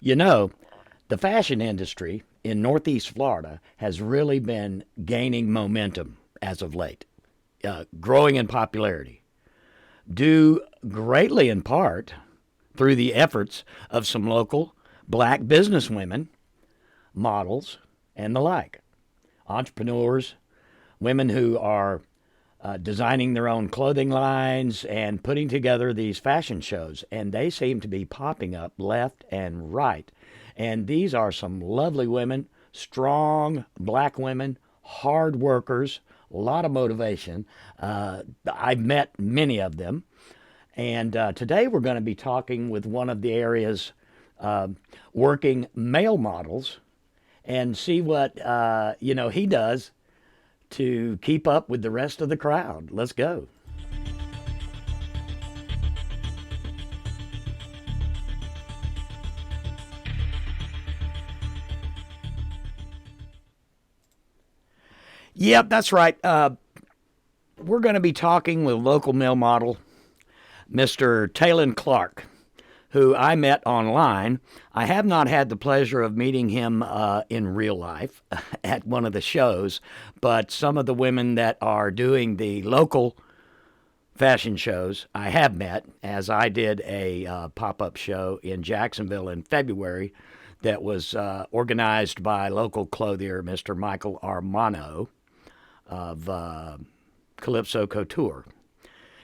You know, the fashion industry in Northeast Florida has really been gaining momentum as of late, growing in popularity, due greatly in part through the efforts of some local black businesswomen, models, and the like, entrepreneurs, women who are designing their own clothing lines and putting together these fashion shows. And they seem to be popping up left and right. And these are some lovely women, strong black women, hard workers, a lot of motivation. I've met many of them. And today we're going to be talking with one of the area's uh, working male models and see what he does to keep up with the rest of the crowd. Let's go. Yep, that's right. We're going to be talking with local male model Mr. Taelin Clark, who I met online. I have not had the pleasure of meeting him in real life at one of the shows, but some of the women that are doing the local fashion shows I have met, as I did a pop up show in Jacksonville in February that was organized by local clothier Mr. Michael Armano of Calypso Couture.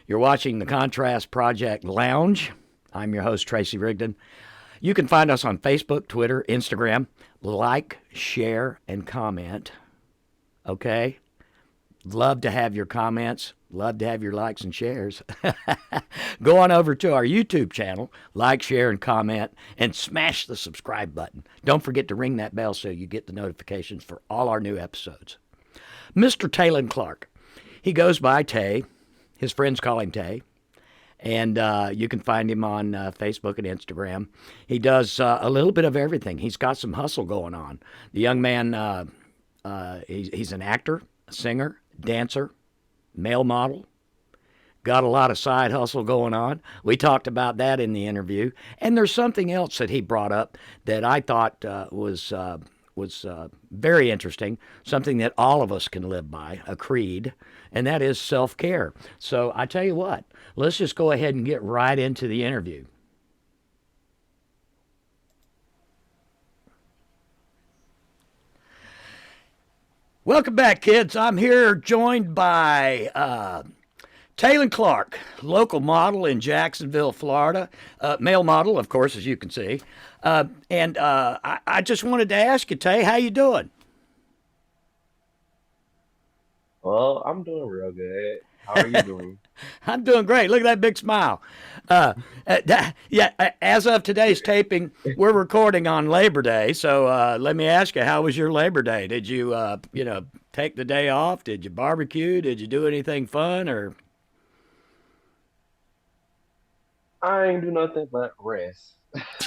You're watching the Contrast Project Lounge. I'm your host, Tracy Rigdon. You can find us on Facebook, Twitter, Instagram. Like, share, and comment. Okay? Love to have your comments. Love to have your likes and shares. Go on over to our YouTube channel, like, share, and comment, and smash the subscribe button. Don't forget to ring that bell so you get the notifications for all our new episodes. Mr. Taelin Clark. He goes by Tay. His friends call him Tay. And you can find him on Facebook and Instagram. He does a little bit of everything. He's got some hustle going on. The young man, he's an actor, a singer, dancer, male model. Got a lot of side hustle going on. We talked about that in the interview. And there's something else that he brought up that I thought was very interesting, something that all of us can live by, a creed, and that is self-care. So I tell you what, let's just go ahead and get right into the interview. Welcome back, kids. I'm here joined by Taelin Clark, local model in Jacksonville, Florida. Male model, of course, as you can see. I just wanted to ask you, Tay, how you doing? Well, I'm doing real good. How are you doing? I'm doing great. Look at that big smile. Yeah, as of today's taping, we're recording on Labor Day. So let me ask you, how was your Labor Day? Did you, take the day off? Did you barbecue? Did you do anything fun? Or I ain't do nothing but rest.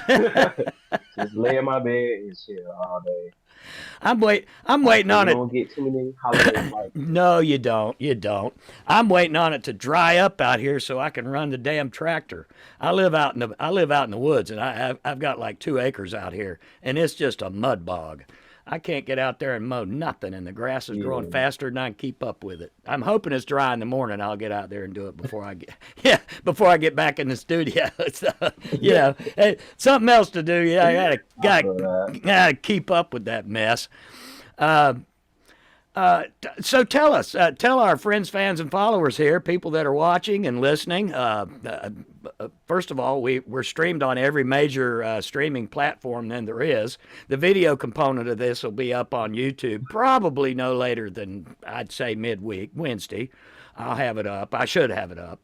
Just lay in my bed and chill all day. I'm waiting Hopefully, we on it. don't get too many holidays like this. No, you don't. You don't. I'm waiting on it to dry up out here so I can run the damn tractor. I live out in the woods, and I've got like 2 acres out here, and it's just a mud bog. I can't get out there and mow nothing, and the grass is growing Yeah, faster than I can keep up with it. I'm hoping it's dry in the morning. I'll get out there and do it before I get yeah before I get back in the studio. So, hey, something else to do. Yeah, I I feel that. gotta keep up with that mess. Uh, so tell us, tell our friends, fans, and followers here, people that are watching and listening. First of all, we're streamed on every major streaming platform then there is. The video component of this will be up on YouTube probably no later than I'd say midweek, Wednesday. I'll have it up. I should have it up.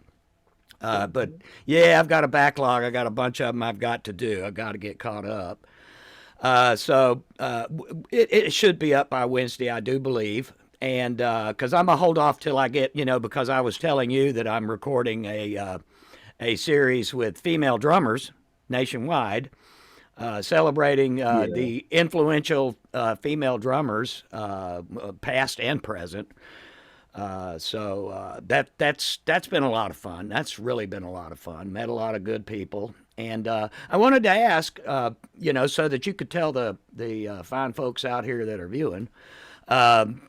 But yeah, I've got a backlog. I got a bunch of them I've got to do. I've got to get caught up. It should be up by Wednesday, I do believe. And because I'm going to hold off till I get, because I was telling you that I'm recording a series with female drummers nationwide, celebrating Yeah, the influential female drummers, past and present, That's been a lot of fun. That's really been a lot of fun. Met a lot of good people, and I wanted to ask, so that you could tell the fine folks out here that are viewing. Um,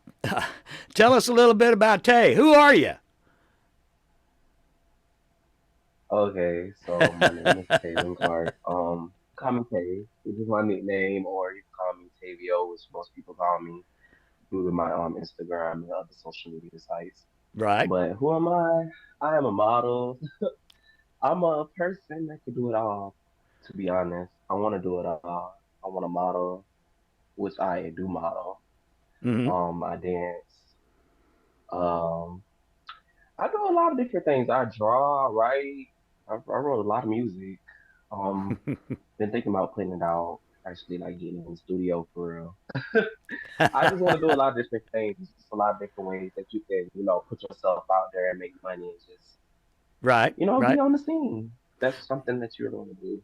Tell us a little bit about Tay. Who are you? Okay, so my name is Taelin Clark. Call me Tay. This is my nickname, or you can call me Tavio, which most people call me due to my Instagram and other social media sites. Right. But who am I? I am a model. I'm a person that can do it all. To be honest, I want to do it all. I want to model, which I do model. Mm-hmm. I dance. Um, I do a lot of different things. I draw, I write. I wrote a lot of music. Um, been thinking about putting it out. Actually, like getting in the studio for real. I just want to do a lot of different things. There's just a lot of different ways that you can, put yourself out there and make money and just, Right. be Right. on the scene. That's something that you're going to do.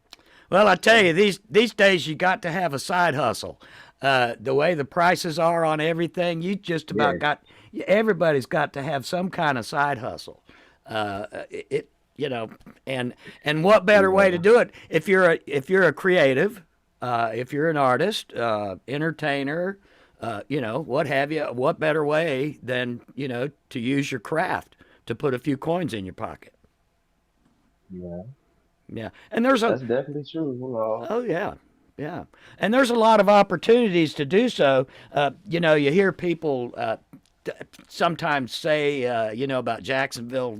Well, I tell So you, these days you got to have a side hustle. The way the prices are on everything, you just about yes, got everybody's got to have some kind of side hustle. It you know, and what better way to yeah, do it if you're a creative, if you're an artist, entertainer, what have you? What better way than to use your craft to put a few coins in your pocket? yeah. Yeah, and there's a That's definitely true. oh yeah, yeah, and there's a lot of opportunities to do so. You hear people sometimes say, about Jacksonville,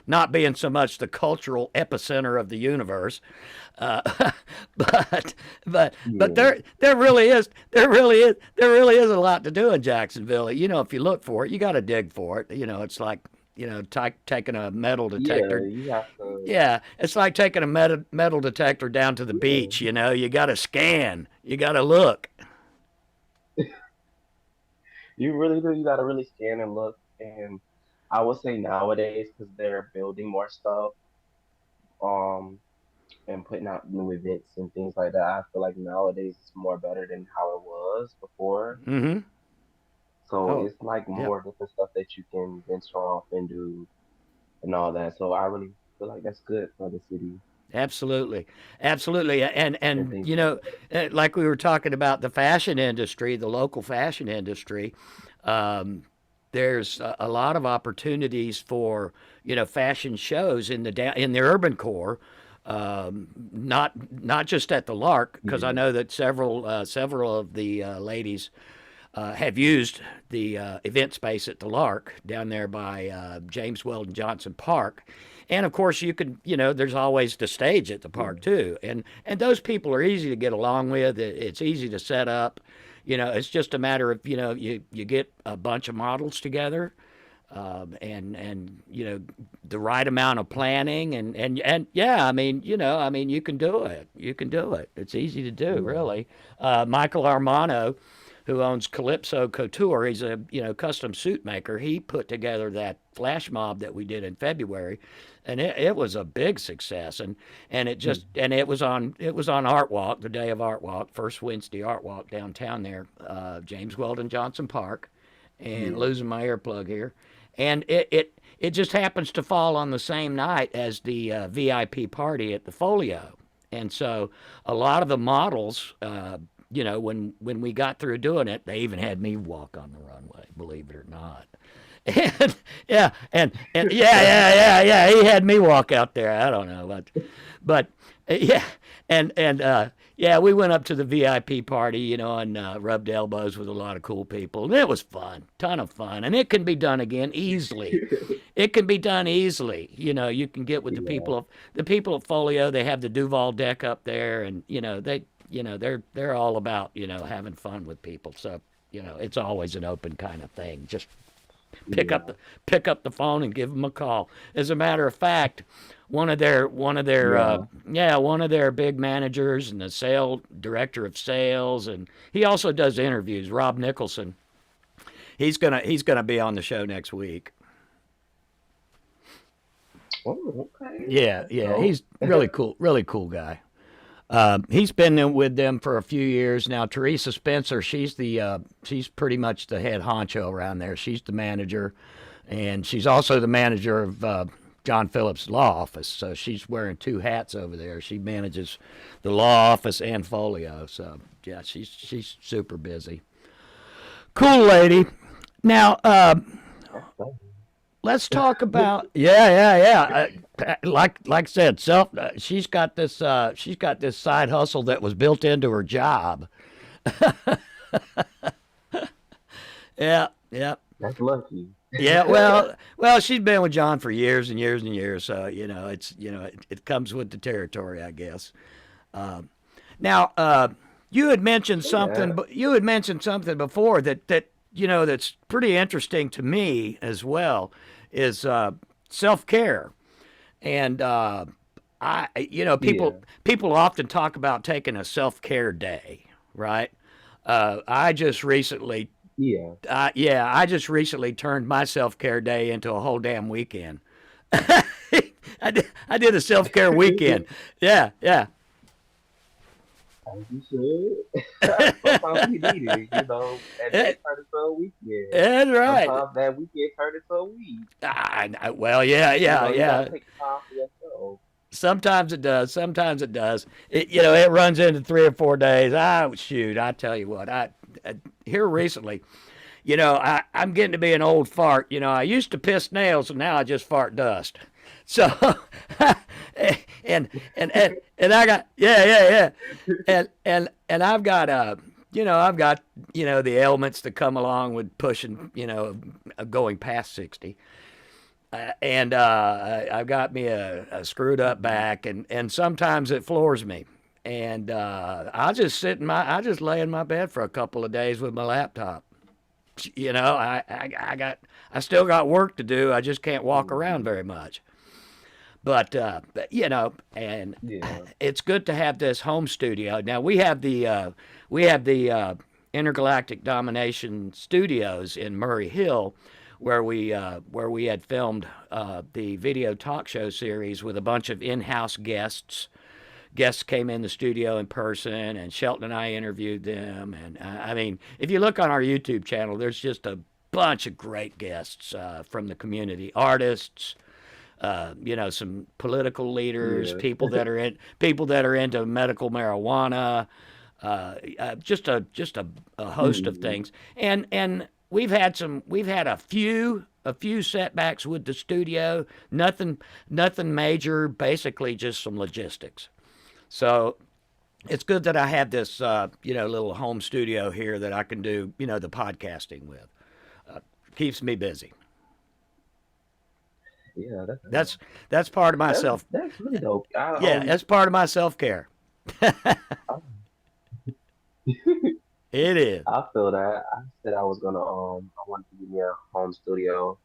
not being so much the cultural epicenter of the universe, uh, but but Yeah, there really is a lot to do in Jacksonville. If you look for it, you got to dig for it. It's like taking a metal yeah. detector. You have to. Yeah, it's like taking a metal detector down to the Yeah, beach. You got to scan, you got to look. you really do. You got to really scan and look. And I would say nowadays, because they're building more stuff, um, and putting out new events and things like that, I feel like nowadays it's more better than how it was before. Mm-hmm. So Oh, it's like yep. more different stuff that you can venture off and do and all that. So I really feel like that's good for the city Absolutely, absolutely, and and things like that. like we were talking about the fashion industry, the local fashion industry. Um, there's a lot of opportunities for fashion shows in in the urban core, not just at the Lark, because I Yeah. know that several of the ladies have used the event space at the Lark down there by James Weldon Johnson Park. And of course, there's always the stage at the park Yeah. too. And those people are easy to get along with. It's easy to set up. It's just a matter of, you get a bunch of models together, and the right amount of planning and yeah, you can do it. You can do it. It's easy to do, Yeah. really. Michael Armano, who owns Calypso Couture, he's a custom suit maker. He put together that flash mob that we did in February, and it was a big success. And it was on Art Walk, the day of Art Walk, first Wednesday Art Walk downtown there, James Weldon Johnson Park, and Yeah. losing my earplug here, and it just happens to fall on the same night as the VIP party at the Folio, and so a lot of the models, when we got through doing it, they even had me walk on the runway, believe it or not. And yeah, and yeah. He had me walk out there. I don't know, but yeah, and yeah, we went up to the VIP party, and rubbed elbows with a lot of cool people, and it was fun, ton of fun, and it can be done again easily. It can be done easily. You can get with Yeah. the people at Folio. They have the Duval deck up there, and they're all about having fun with people. So it's always an open kind of thing. Just pick up Yeah. the pick up the phone and give them a call. As a matter of fact, Yeah. one of their big managers and the sale director of sales, and he also does interviews. Rob Nicholson. He's gonna be on the show next week. Oh, okay. Yeah, That's yeah, dope. he's really cool guy. He's been with them for a few years now. Teresa Spencer, she's pretty much the head honcho around there. She's the manager, and she's also the manager of John Phillips' law office. So she's wearing two hats over there. She manages the law office and Folio. So yeah, she's super busy. Cool lady. Now, That's funny. let's talk about like I said, she's got this side hustle that was built into her job. Yeah, yeah, That's lucky. yeah. Well, she's been with John for years and years and years, so it comes with the territory, I guess. Now, you had mentioned Yeah, something, but you had mentioned something before that's pretty interesting to me as well, is self care. And I yeah, people often talk about taking a self care day, right? I just recently, yeah. I just recently turned my self care day into a whole damn weekend. I did a self care weekend. Yeah, yeah. As you should. Sometimes we need it, that day Eh, turn into a weekend. That's right. Sometimes that weekend turn into a week. Well, yeah, yeah, You gotta yeah. take time for yourself. Sometimes it does. Sometimes it does. It runs into 3 or 4 days. Shoot, I tell you what, I here recently, I'm getting to be an old fart. I used to piss nails, and now I just fart dust. So, and and I got yeah, and I've got the ailments that come along with pushing, going past 60. And I've got me a screwed up Mhm. back, and sometimes it floors me. And I just lay in my bed for a couple of days with my laptop. I still got work to do. I just can't walk around Mhm. very much. And Yeah, it's good to have this home studio. Now we have the Intergalactic Domination Studios in Murray Hill, where we had filmed the video talk show series with a bunch of in-house guests. Guests came in the studio in person, and Shelton and I interviewed them. And I mean, if you look on our YouTube channel, there's just a bunch of great guests from the community, artists, some political leaders, yeah. people that are into medical marijuana, just a host of Mhm. things. And we've had a few setbacks with the studio. Nothing major. Basically, just some logistics. So it's good that I have this little home studio here that I can do the podcasting with. Keeps me busy. Yeah, that's That's that's part of that's myself. that's really dope. I Yeah, that's part of my self care. I, It is. I feel that. I said I was gonna I wanted to give me a home studio,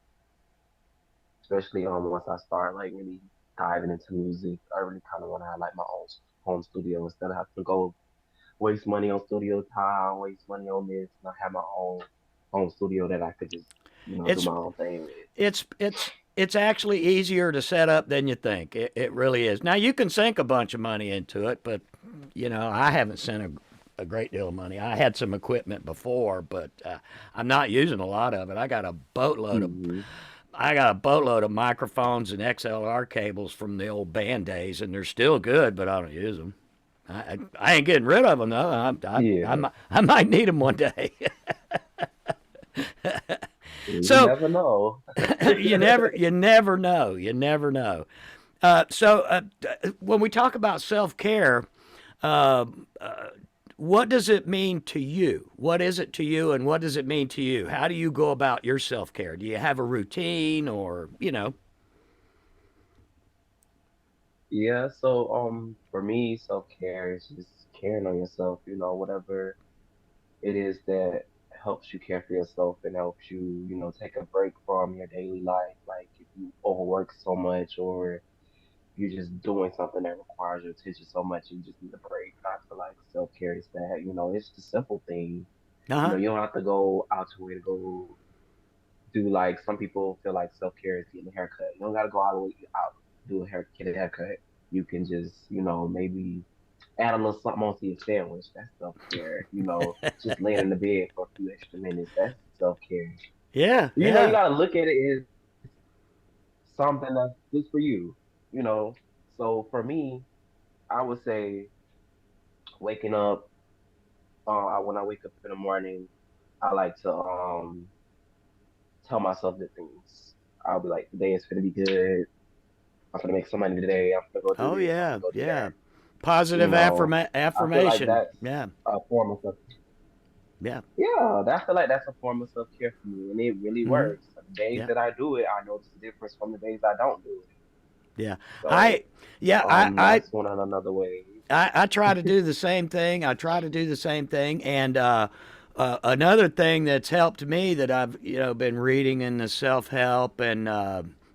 especially once I start like really diving into music. I really kind of want to have like my own home studio instead of having to go waste money on studio time, waste money on this, and I have my own home studio that I could just do It's my own thing with. it's actually easier to set up than you think. It really is. Now you can sink a bunch of money into it, but I haven't sent a great deal of money. I had some equipment before, but I'm not using a lot of it. Hmm. I got a boatload of microphones and XLR cables from the old band days, and they're still good, but I don't use them. I ain't getting rid of them though. Yeah, I might need them one day. you So never know. you never know. You never know. When we talk about self care, uh, what does it mean to you? What is it to you, and what does it mean to you? How do you go about your self care? Do you have a routine, or Yeah, so for me, self-care is just caring on yourself, whatever it is that helps you care for yourself and helps you, take a break from your daily life. Like if you overwork so much or you're just doing something that requires your attention so much, you just need a break. I feel like self-care is that, it's the simple thing. uh huh? You don't have to go out your way to go do like some people feel like self-care is getting a haircut. You don't got to go all the way out do a hair get a haircut. You can just, maybe add a little something onto your sandwich. That's self care. Just laying in the bed for a few extra minutes. That's self care. Yeah, You yeah. gotta look at it as something that's just for you. You know. So for me, I would say waking up. When I wake up in the morning, I like to tell myself good things. I'll be like, today is gonna be good. I'm gonna make some money today. I'm gonna go do Oh this. I'm yeah, gonna go do yeah. that. Positive I feel like affirmation. that's Yeah, a form of self. yeah. Yeah, I feel like that's a form of self care for me, and it really Hmm. works. The days Yeah, that I do it, I notice the difference from the days I don't do it. yeah. So, I yeah, that's one of another way. I try to do the same thing. I try to do the same thing, and another thing that's helped me that I've been reading in the self help and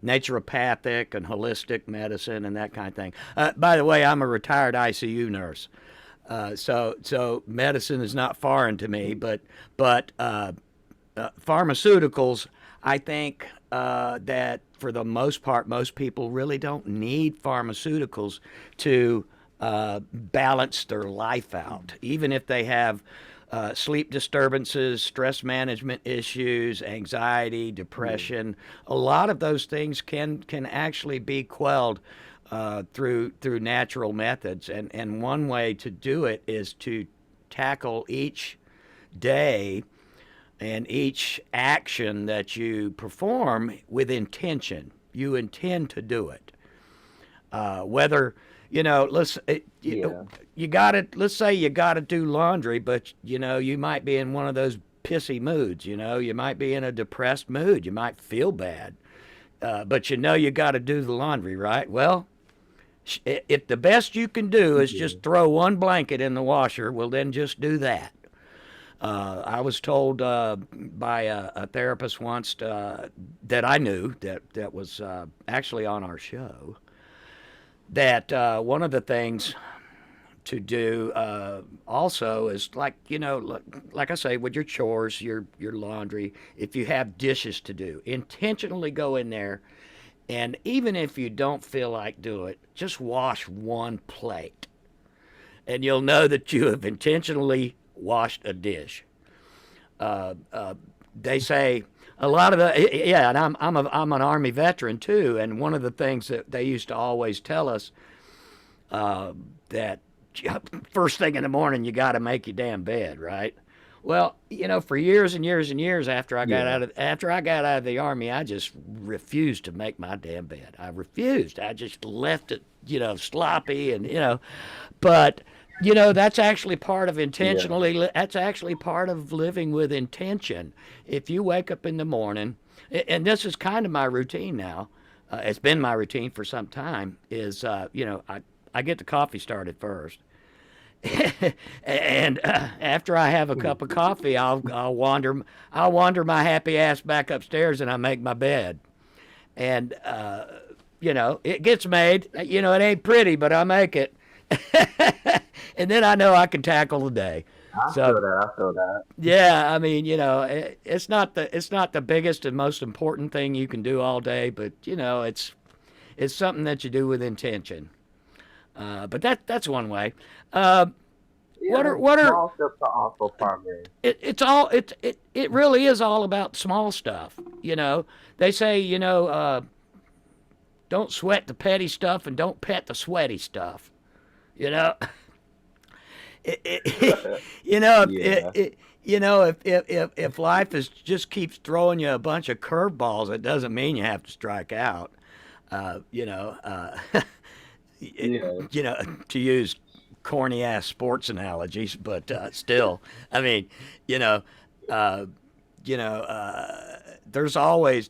naturopathic and holistic medicine and that kind of thing. By the way, I'm a retired ICU nurse, so medicine is not foreign to me. But pharmaceuticals, I think that for the most part, most people really don't need pharmaceuticals to balance their life out, even if they have sleep disturbances, stress management issues, anxiety, Yeah, depression. A lot of those things can actually be quelled through natural methods, and one way to do it is to tackle each day and each action that you perform with intention. You intend to do it. Whether let's yeah, you got to let's say you got to do laundry, but you might be in one of those pissy moods. You might be in a depressed mood. You might feel bad, but you got to do the laundry, right? Well, if the best you can do is yeah, just throw one blanket in the washer, well, then just do that. I was told by a therapist once that I knew that was actually on our show that one of the things to do also is like I say with your chores, your laundry. If you have dishes to do, intentionally go in there, and even if you don't feel like do it, just wash one plate, and you'll know that you have intentionally washed a dish. They say a lot of the yeah, and I'm an army veteran too, and one of the things that they used to always tell us that first thing in the morning you got to make your damn bed, right? Well, for years and years and years yeah, after I got out of the army, I just refused to make my damn bed. I refused. I just left it, sloppy and but that's actually part of yeah, intentionally. That's actually part of living with intention. If you wake up in the morning, and this is kind of my routine now. It's been my routine for some time. Is I get the coffee started first, and after I have a cup of coffee, I'll wander my happy ass back upstairs and I make my bed. And it gets made. It ain't pretty, but I make it. And then I know I can tackle the day. I So feel that. I feel that. yeah, I mean, it's not the biggest and most important thing you can do all day, but it's something that you do with intention. But that's one way. Uh, what are Yeah, what are small steps are also progress. it really is all about small stuff. They say don't sweat the petty stuff and don't pet the sweaty stuff. You know, it, it, you know, if, Yeah, it, you know, if life is just keeps throwing you a bunch of curveballs, it doesn't mean you have to strike out. Uh, you know, uh, it, yeah, to use corny ass sports analogies, but still, I mean, you know, uh, there's always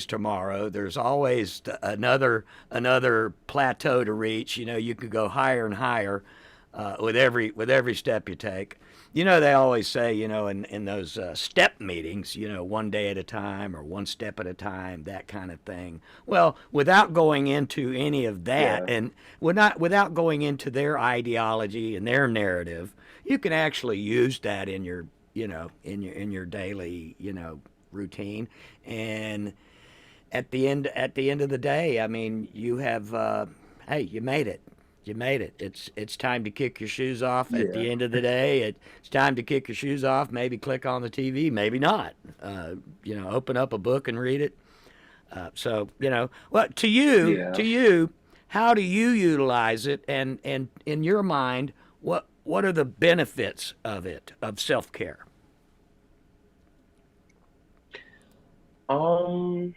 tomorrow. There's always another plateau to reach. You could go higher and higher with every step you take. They always say, in those step meetings, one day at a time or one step at a time, that kind of thing. Well, without going into any of that, yeah, and without going into their ideology and their narrative, you can actually use that in your daily, routine. And at the end of the day, I mean, you have, hey, you made it. You made it. It's time to kick your shoes off at Yeah, the end of the day. It's time to kick your shoes off. Maybe click on the TV. Maybe not. Open up a book and read it. So well, yeah. to you, how do you utilize it? And in your mind, what are the benefits of it, of self care? Um,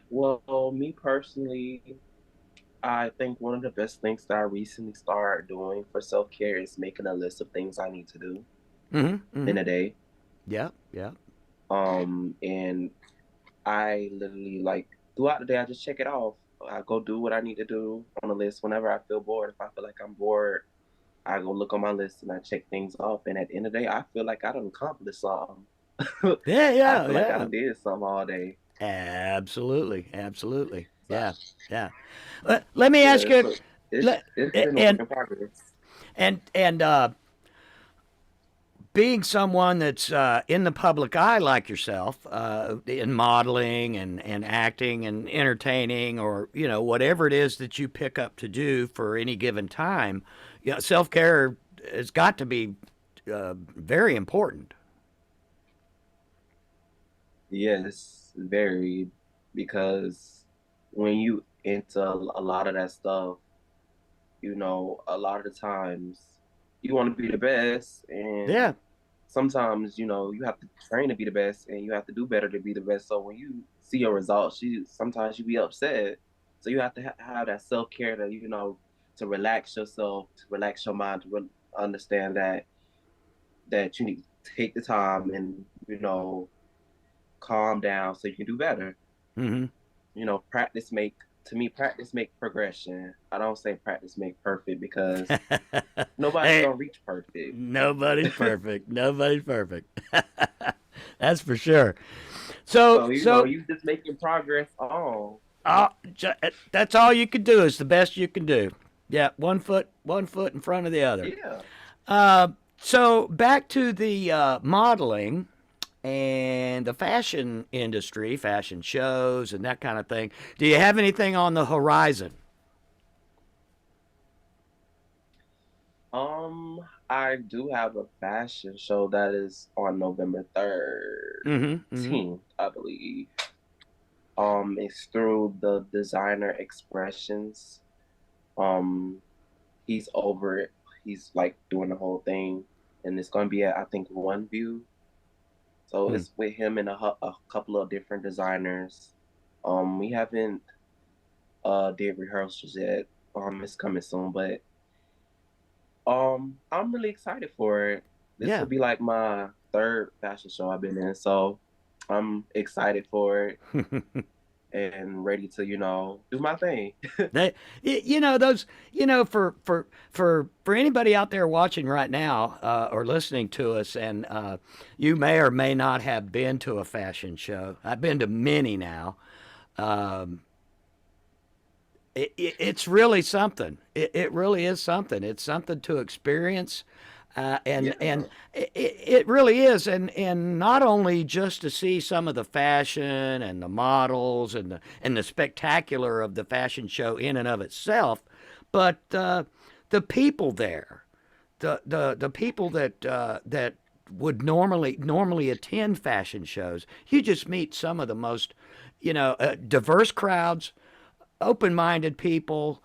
well, me personally, I think one of the best things that I recently started doing for self-care is making a list of things I need to do Mm-hmm. Mm-hmm. in a day. Yeah. Yeah. And I literally like throughout the day, I just check it off. I go do what I need to do on the list whenever I feel bored. If I feel like I'm bored, I go look on my list and I check things off. And at the end of the day, I feel like I done accomplished something. Yeah. I Yeah. feel like I Yeah. done did something all day. Absolutely. Absolutely. So Yeah. Yeah. Let me ask yeah, you. so Let, it's been a work and in progress. and being someone that's in the public eye like yourself, in modeling and acting and entertaining, or whatever it is that you pick up to do for any given time, self care has got to be very important. Yes, very because when you into a lot of that stuff, a lot of the times you want to be the best, and Yeah. sometimes, you have to train to be the best and you have to do better to be the best. So when you see your results, sometimes you be upset. So you have to have that self-care to, to relax yourself, to relax your mind, to understand that you need to take the time and, calm down so you can do better. Hmm. Practice make to me practice make progression. I don't say practice make perfect because nobody's Hey, gonna reach perfect. nobody's perfect. Nobody's perfect. That's for sure. So So so you just making progress on. Uh, that's all you can do is the best you can do. Yeah, one foot in front of the other. Yeah. Uh, so back to the modeling and the fashion industry, fashion shows, and that kind of thing. Do you have anything on the horizon? Um, I do have a fashion show that is on November Mm-hmm. Mm-hmm. 13th, I believe. It's through the designer expressions. Um, he's over it. He's like doing the whole thing, and it's gonna be at, I think, One View. So Mm. it's with him and a couple of different designers. We haven't did rehearsals yet. It's coming soon, but I'm really excited for it. This Yeah. will be like my third fashion show I've been in, so I'm excited for it and ready to, do my thing. They, those, for anybody out there watching right now or listening to us, and you may or may not have been to a fashion show. I've been to many now. Um, it's really something. It really is something. It's something to experience, and Yeah, it really is. And not only just to see some of the fashion and the models and the spectacular of the fashion show in and of itself, but the people there, the people that would normally attend fashion shows. You just meet some of the most diverse crowds, open-minded people,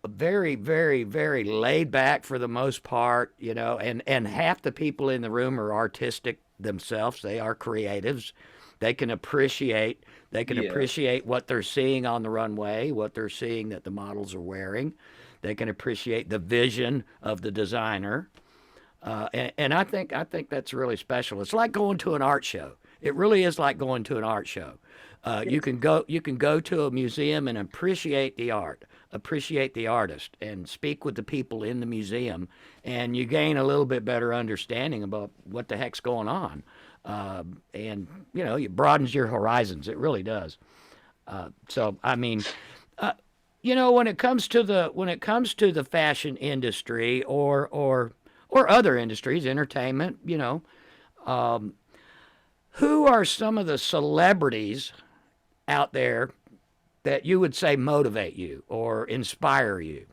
very, very, very laid back for the most part, and half the people in the room are artistic themselves. They are creatives. They can appreciate they can yeah, appreciate what they're seeing on the runway, what they're seeing that the models are wearing. They can appreciate the vision of the designer. And I think that's really special. It's like going to an art show. It really is like going to an art show. yes, You can go to a museum and appreciate the art, appreciate the artist, and speak with the people in the museum, and you gain a little bit better understanding about what the heck's going on. And it broadens your horizons. It really does. So I mean, when it comes to the fashion industry or other industries, entertainment, who are some of the celebrities out there that you would say motivate you or inspire you?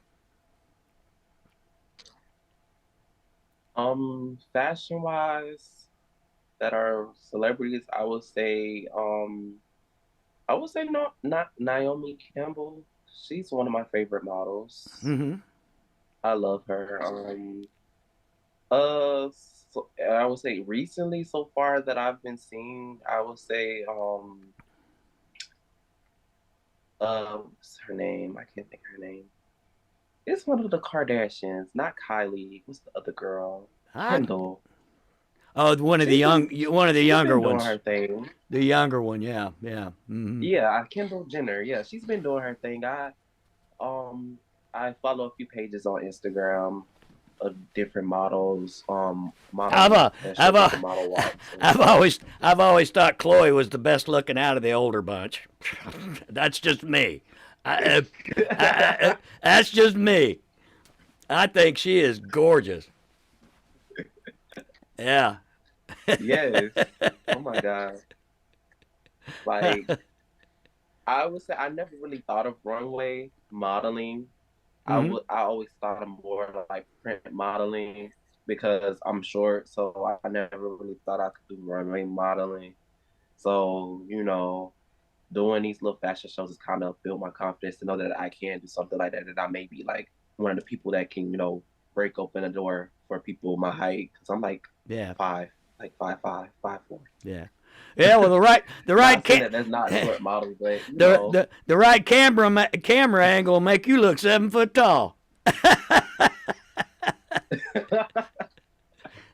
Fashion wise, that are celebrities, I would say not Naomi Campbell. She's one of my favorite models. Mm-hmm. I love her. So I would say recently, so far that I've been seeing, I would say, what's her name? I can't think of her name. It's one of the Kardashians, not Kylie. What's the other girl? I, Kendall. oh, one of the She's younger been doing her ones. thing. The younger one, yeah, yeah. Mm-hmm. Yeah, Kendall Jenner. Yeah, she's been doing her thing. Um I follow a few pages on Instagram of different models, I've modeling uh, that show I've like uh, the model walks and stuff. I've always thought Chloe was the best looking out of the older bunch. That's just me. That's just me. I think she is gorgeous. Yeah. Yes. Oh my God. Like I would say I never really thought of runway modeling. Hmm. I always thought of more like print modeling because I'm short, so I never really thought I could do runway modeling. So, doing these little fashion shows has kind of built my confidence to know that I can do something like that, that I may be like one of the people that can, break open a door for people my height. Because I'm like Yeah. five, like 5'5", 5'4". Yeah. Yeah. Well, the right Not saying can that that's not short model, but the right camera angle will make you look 7 foot tall.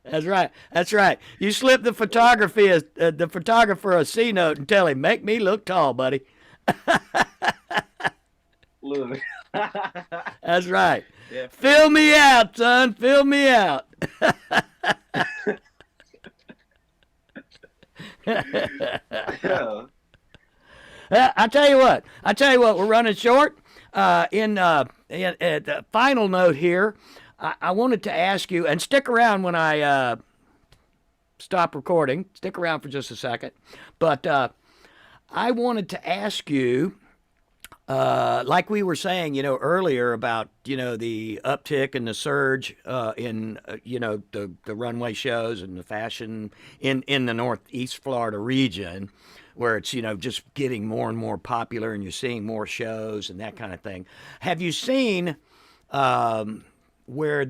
That's right. That's right. You slip the photographer a C note and tell him, "Make me look tall, buddy." look. That's right. Fill Definitely. me out, son. Fill me out. Yeah. I tell you what. I tell you what. We're running short. The final note here, I wanted to ask you, and stick around when I stop recording. Stick around for just a second. But I wanted to ask you, like we were saying, earlier about, the uptick and the surge in, the runway shows and the fashion in the Northeast Florida region, where it's, just getting more and more popular and you're seeing more shows and that kind of thing. Have you seen where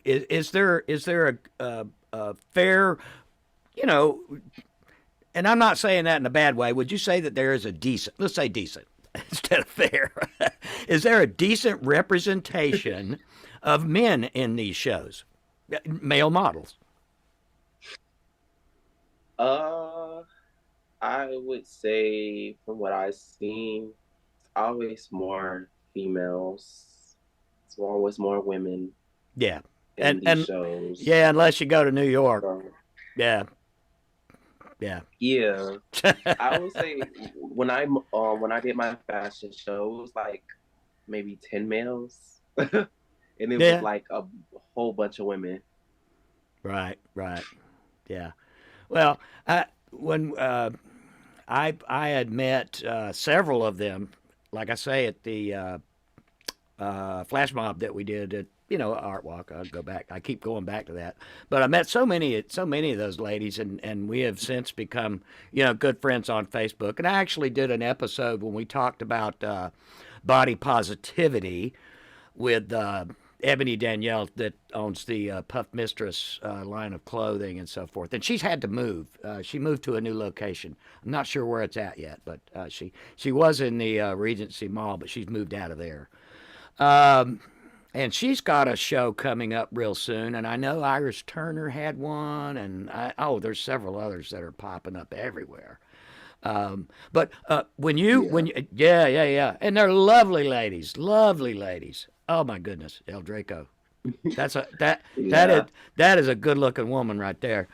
is there a fair, you know, and I'm not saying that in a bad way. Would you say that there is a decent, let's say decent instead of fair, is there a decent representation of men in these shows, male models? Uh, I would say from what I've seen, it's always more females. It's always more women Yeah, in these and shows. yeah, unless you go to New York. So Yeah, yeah, yeah, I would say when I did my fashion show, it was like maybe 10 males, and it was yeah. like a whole bunch of women. Right, right. Yeah. Well, when I had met several of them, like I say, at the flash mob that we did at, Art Walk. I'll go back. I keep going back to that. But I met so many of those ladies, and we have since become, good friends on Facebook. And I actually did an episode when we talked about body positivity with Ebony Danielle, that owns the Puff Mistress line of clothing and so forth. And she's had to move. She moved to a new location. I'm not sure where it's at yet, but she was in the Regency Mall, but she's moved out of there. Um, and she's got a show coming up real soon. And I know Iris Turner had one, and there's several others that are popping up everywhere. But Yeah, yeah, yeah, yeah, and they're lovely ladies, lovely ladies. Oh my goodness, El Draco. That's a that is yeah. that is a good looking woman right there.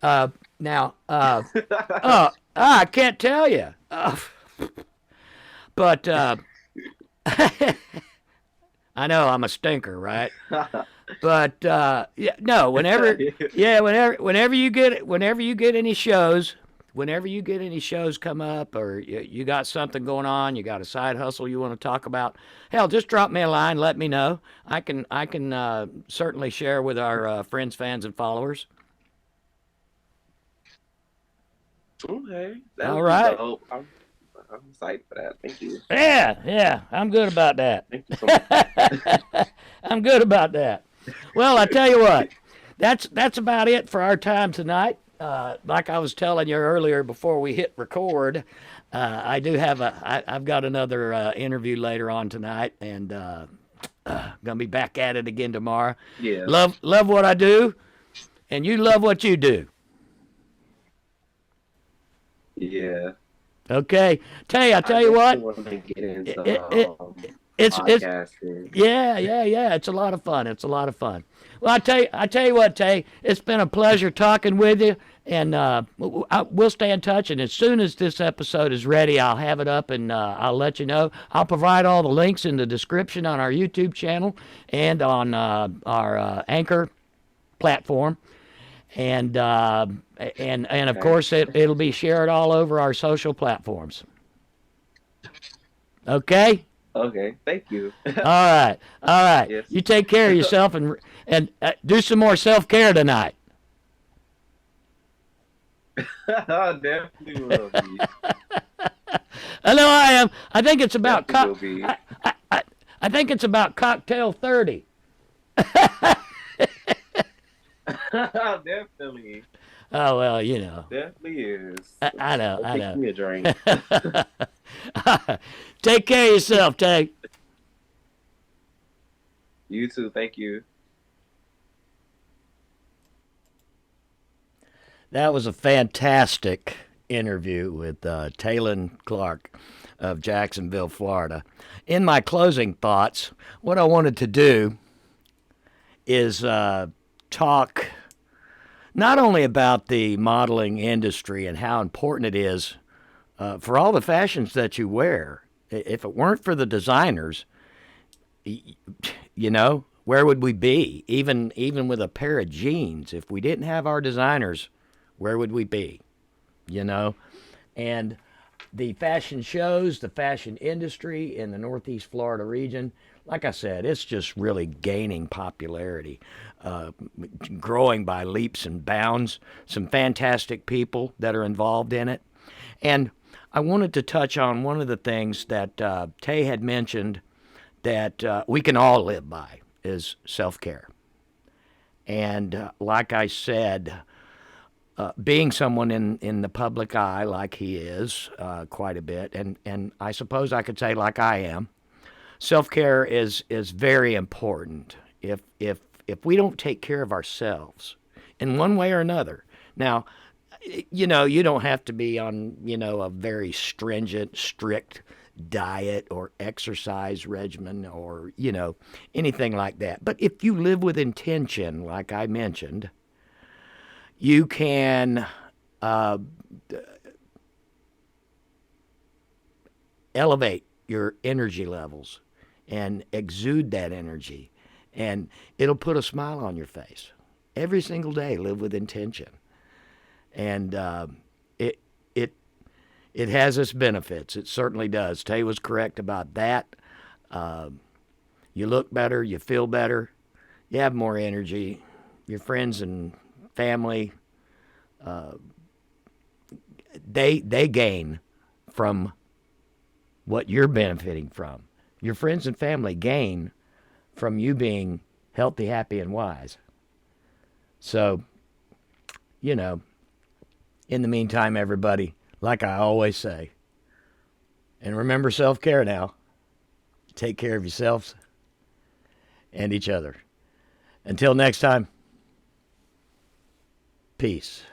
Now, I can't tell you, but I know I'm a stinker, right? But yeah, no. Whenever you get any shows, whenever you get any shows come up, or you got something going on, you got a side hustle you want to talk about, hell, just drop me a line. Let me know. I can certainly share with our friends, fans, and followers. Okay, that All would be right. dope. I'm excited for that. Thank you. Yeah, yeah, I'm good about that. Thank you so much. I'm good about that. Well, I tell you what, that's about it for our time tonight. Like I was telling you earlier before we hit record, I do have I've got another interview later on tonight, and gonna be back at it again tomorrow. Yeah, Love what I do, and you love what you do. yeah. Okay, Tay, I I tell you definitely what, want to get into it's podcasting. yeah, yeah, yeah. It's a lot of fun. It's a lot of fun. Well, I tell you what, Tay. It's been a pleasure talking with you, and we'll stay in touch. And as soon as this episode is ready, I'll have it up, and I'll let you know. I'll provide all the links in the description on our YouTube channel and on our Anchor platform, and of Okay. course it'll be shared all over our social platforms. Okay. Okay. Thank you. All right. All right. Yes. You take care of yourself, and do some more self-care tonight. I definitely will be. I know I am. I think it's about Definitely will be. I think it's about cocktail 30. Definitely. Oh well, you know. Definitely is. I know. Go I fix know. me a drink. Take care of yourself, Tay. You too. Thank you. That was a fantastic interview with Taelin Clark of Jacksonville, Florida. In my closing thoughts, what I wanted to do is talk not only about the modeling industry and how important it is for all the fashions that you wear. If it weren't for the designers, you know, where would we be? Even with a pair of jeans, if we didn't have our designers, where would we be? You know, and the fashion shows, the fashion industry in the Northeast Florida region, like I said, it's just really gaining popularity, uh, growing by leaps and bounds. Some fantastic people that are involved in it. And I wanted to touch on one of the things that Tay had mentioned that we can all live by is self-care. And like I said, being someone in the public eye like he is quite a bit, and I suppose I could say like I am, self-care is very important. If we don't take care of ourselves in one way or another. Now, you know, you don't have to be on, you know, a very stringent, strict diet or exercise regimen or, you know, anything like that. But if you live with intention, like I mentioned, you can uh, elevate your energy levels and exude that energy, and it'll put a smile on your face. Every single day, live with intention. And it it it has its benefits. It certainly does. Tay was correct about that. Uh, you look better, you feel better, you have more energy. Your friends and family, they gain from what you're benefiting from. Your friends and family gain from you being healthy, happy, and wise. So, you know, in the meantime, everybody, like I always say, and remember self care now. Take care of yourselves and each other. Until next time, peace.